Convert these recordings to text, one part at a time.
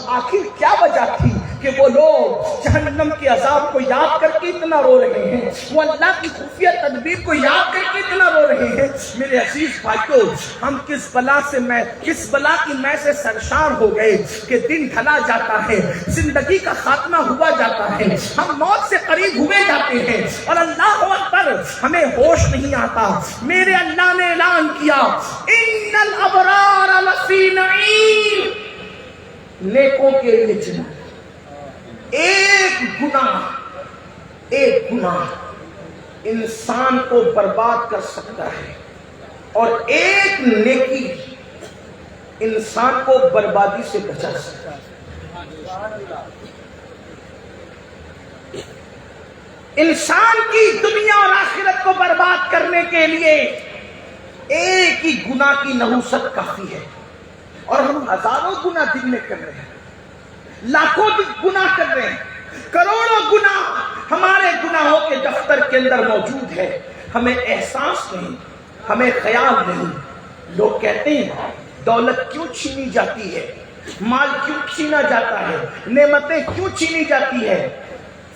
آخر کیا وجہ تھی کہ وہ لوگ جہنم کے عذاب کو یاد کر کے اتنا رو رہے ہیں، وہ اللہ کی خفیہ تدبیر کو یاد کر کے اتنا رو رہے ہیں؟ میرے عزیز بھائیو، ہم کس بلا کی میں سے سرشار ہو گئے کہ دن ڈھلا جاتا ہے، زندگی کا خاتمہ ہوا جاتا ہے، ہم موت سے قریب ہوئے جاتے ہیں اور اللہ اکبر ہمیں ہوش نہیں آتا۔ میرے اللہ نے اعلان کیا، ان الابرار لفی نعیم، نیکوں کے لیے جنت۔ ایک گناہ انسان کو برباد کر سکتا ہے اور ایک نیکی انسان کو بربادی سے بچا سکتا ہے۔ انسان کی دنیا اور آخرت کو برباد کرنے کے لیے ایک ہی گناہ کی نحوست کافی ہے، اور ہم ہزاروں گناہ دن میں کر رہے ہیں، لاکھوں گناہ کر رہے ہیں، کروڑوں گناہ ہمارے گناہوں کے دفتر کے اندر موجود ہے، ہمیں احساس نہیں، ہمیں خیال نہیں۔ لوگ کہتے ہیں دولت کیوں چھینی جاتی ہے، مال کیوں چھینا جاتا ہے، نعمتیں کیوں چھینی جاتی ہے؟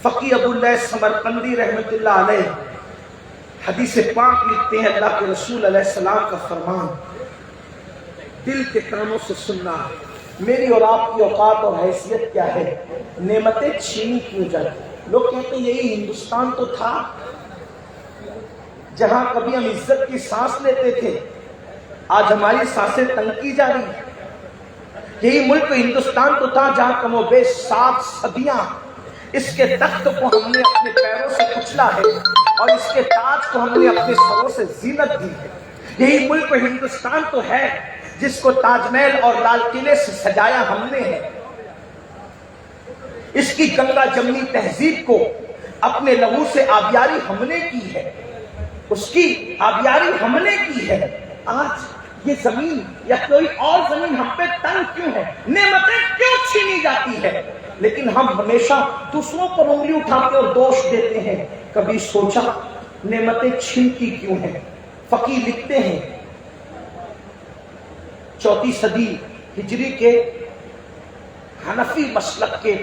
فقی ابو اللیث سمرقندی رحمت اللہ علیہ حدیث پاک لکھتے ہیں، اللہ کے رسول علیہ السلام کا فرمان دل کے کانوں سے سننا۔ میری اور آپ کی اوقات اور حیثیت کیا ہے؟ نعمتیں چھینی کیوں جاتی؟ لوگ کہتے ہیں یہی ہندوستان تو تھا جہاں کبھی ہم عزت کی سانس لیتے تھے، آج ہماری سانسیں تنگ کی جا رہی ہیں۔ یہی ملک ہندوستان تو تھا جہاں کم و بیش 7 صدیاں اس کے تخت کو ہم نے اپنے پیروں سے کچلا ہے اور اس کے تاج کو ہم نے اپنے سروں سے زینت دی ہے۔ یہی ملک ہندوستان تو ہے جس کو تاج محل اور لال قلعے سے سجایا ہم نے ہے۔ اس کی گنگا جمنی تہذیب کو اپنے لہو سے آبیاری ہم نے کی ہے، اس کی آبیاری ہم نے کی ہے۔ آج یہ زمین یا کوئی اور زمین ہم پہ تنگ کیوں ہے؟ نعمتیں کیوں چھینی جاتی ہے؟ لیکن ہم ہمیشہ دوسروں پر انگلی اٹھاتے اور دوش دیتے ہیں۔ کبھی سوچا نعمتیں چھینتی کیوں ہیں؟ فقی لکھتے ہیں 4 صدی ہجری کے حنفی مسلک کے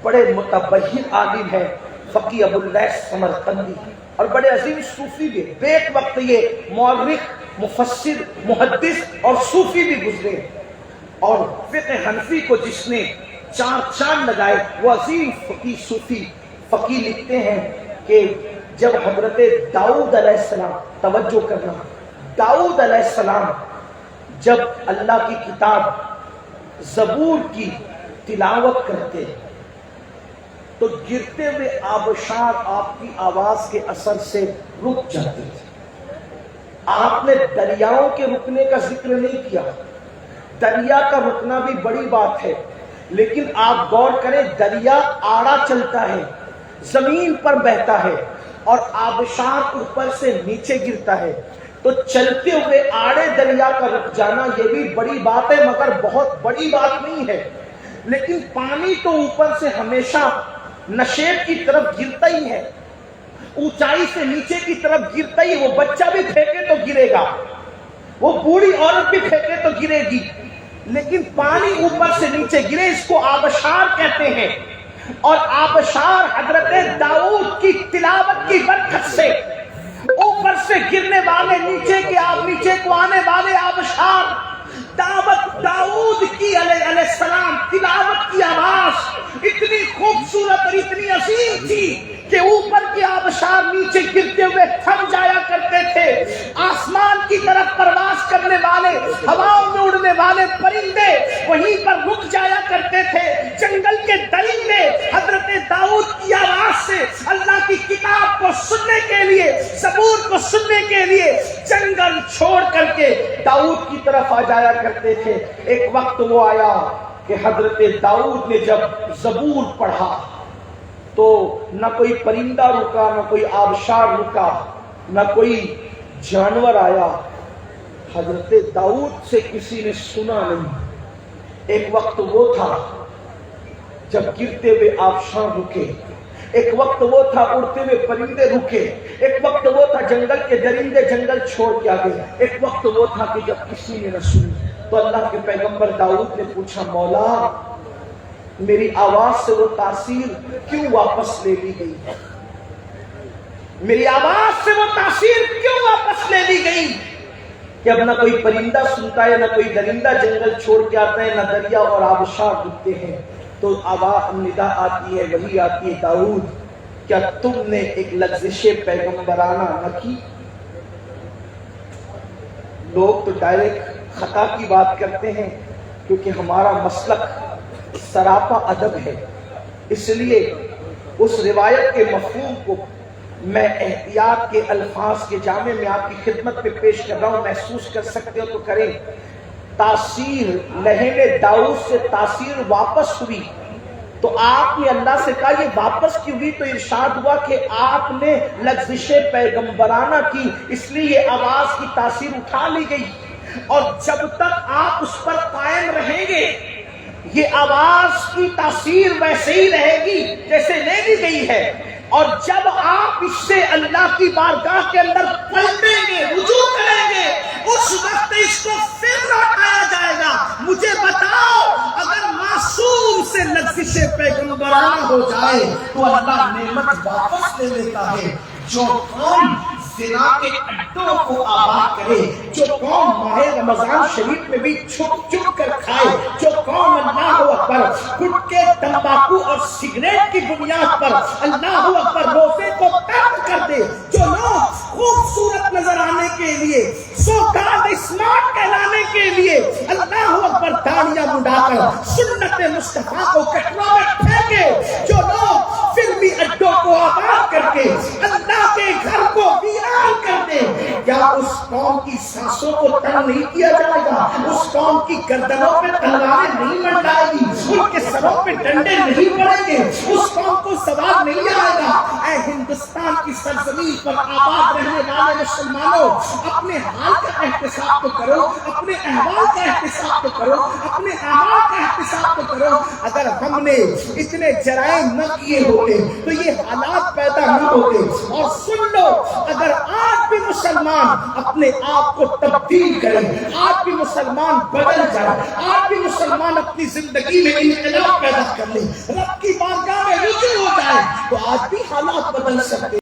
بڑے متبحر عالم ہیں فقی ابو اللیث سمرقندی، اور بڑے عظیم صوفی بھی، بیک وقت یہ مورخ، مفسر، محدث اور صوفی بھی گزرے، اور فقہ حنفی کو جس نے 4 چاند لگائے وہ عظیم فقی صوفی۔ فقی لکھتے ہیں کہ جب حضرت داؤد علیہ السلام، توجہ کرنا، داؤد علیہ السلام جب اللہ کی کتاب زبور کی تلاوت کرتے تو گرتے ہوئے آبشار آپ کی آواز کے اثر سے رک جاتے تھے۔ آپ نے دریاؤں کے رکنے کا ذکر نہیں کیا، دریا کا رکنا بھی بڑی بات ہے، لیکن آپ غور کریں دریا آڑا چلتا ہے، زمین پر بہتا ہے اور آبشار اوپر سے نیچے گرتا ہے، تو چلتے ہوئے آڑے دریا کا رک جانا یہ بھی بڑی بات ہے، مگر بہت بڑی بات نہیں ہے۔ لیکن پانی تو اوپر سے ہمیشہ نشیب کی طرف گرتا ہی ہے، اونچائی سے نیچے کی طرف گرتا ہی، وہ بچہ بھی پھینکے تو گرے گا، وہ بوڑھی عورت بھی پھینکے تو گرے گی، لیکن پانی اوپر سے نیچے گرے، اس کو آبشار کہتے ہیں۔ اور آبشار حضرت داؤد کی تلاوت کی برکت سے اوپر سے گرنے والے نیچے کو آنے والے آبشار، داؤد کی علیہ السلام تلاوت کی آواز اتنی خوبصورت اور اتنی عظیم تھی کہ اوپر کے آبشار نیچے گرتے ہوئے تھم جایا کرتے تھے۔ آسمان کی طرف پرواز کرنے والے، ہواؤں میں اڑنے والے پرندے وہیں پر رک جایا کرتے تھے۔ جنگل کے درندے حضرت داؤد کی آواز سے اللہ کی کتاب کو سننے کے لیے، زبور کو سننے کے لیے جنگل چھوڑ کر کے داؤد کی طرف آ جایا کرتے تھے۔ ایک وقت وہ آیا کہ حضرت داؤد نے جب زبور پڑھا تو نہ کوئی پرندہ رکا، نہ کوئی آبشار رکا، نہ کوئی جانور آیا، حضرت داؤد سے کسی نے سنا نہیں۔ ایک وقت وہ تھا جب گرتے ہوئے آبشار رکے، ایک وقت وہ تھا اڑتے ہوئے پرندے رکے، ایک وقت وہ تھا جنگل کے درندے جنگل چھوڑ کے آگے، ایک وقت وہ تھا کہ جب کسی نے نہ سنی تو اللہ کے پیغمبر داؤد نے پوچھا، مولا میری آواز سے وہ تاثیر کیوں واپس لے لی گئی؟ میری آواز سے وہ تاثیر کیوں واپس لے لی گئی کہ اب نہ کوئی پرندہ سنتا ہے، نہ کوئی درندہ جنگل چھوڑ کے آتا ہے، نہ دریا اور آبشار ڈوبتے ہیں، تو آواز ندا آتی ہے، وہی آتی ہے، داؤد کیا تم نے ایک لغزش پیغمبرانہ نہ کی؟ لوگ تو ڈائریکٹ خطا کی بات کرتے ہیں کیونکہ ہمارا مسلک سراپا ادب ہے، اس لیے اس روایت کے مفہوم کو میں احتیاط کے الفاظ کے جامع میں آپ کی خدمت میں پیش کر رہا ہوں، محسوس کر سکتے ہو تو کریں۔ تاثیر لہم داؤد سے تاثیر واپس ہوئی تو آپ نے اللہ سے کہا یہ واپس کیوں ہوئی؟ تو ارشاد ہوا کہ آپ نے لغزش پیغمبرانہ کی، اس لیے یہ آواز کی تاثیر اٹھا لی گئی، اور جب تک آپ اس پر قائم رہیں گے یہ آواز کی تاثیر ویسے ہی رہے گی جیسے لے لی گئی ہے، اور جب آپ اس سے اللہ کی بارگاہ کے اندر پلٹیں گے، رجوع کریں گے، اس وقت اس کو پھر لوٹایا جائے گا۔ مجھے بتاؤ اگر معصوم سے لغزش پیغمبرانہ ہو جائے تو اللہ نعمت واپس لے لیتا ہے۔ جو قوم زنا کے اڈوں کو آباد کرے، جو قوم ماہ رمضان شریف میں بھی چھپ چھپ کر کھائے، جو قوم اللہ اکبر گٹکے، تمباکو اور سگریٹ کی بنیاد پر اللہ اکبر روزے کو ترک کر دے، جو لوگ خوبصورت نظر آنے کے لیے، سوکال اسمارٹ کہلانے کے لیے اللہ اکبر داڑیاں مڈا کر سنت مصطفیٰ کو کٹوا میں پھینکے، جو لوگ فلمی اڈوں کو آباد کر کے اللہ کے گھر کو ویران کر دے، کیا اس قوم کی سانسوں کو تنگ نہیں کیا جائے گا؟ اس قوم کی گردنوں پہ تلواریں نہیں منڈائے گی، ان کے سروں پہ ڈنڈے نہیں پڑیں گے، اس قوم کو سوال نہیں آئے گا؟ اے ہندوستان کی سرزمین پر آباد رہنے والے مسلمانوں، اپنے حال کا احتساب تو کرو، اپنے احوال کا احتساب تو کرو، اپنے اعمال کا احتساب تو کرو۔ اگر ہم نے اتنے جرائم نہ کیے ہوتے تو یہ حالات پیدا نہ ہوتے۔ اور سن لو، اگر آج بھی مسلمان اپنے آپ کو تبدیل کرے، آج بھی مسلمان بدل جائے، آج بھی مسلمان اپنی زندگی میں انقلاب پیدا کر لے، رب کی بارگاہ میں رجوع ہو جائے، تو آج بھی حالات بدل سکتے۔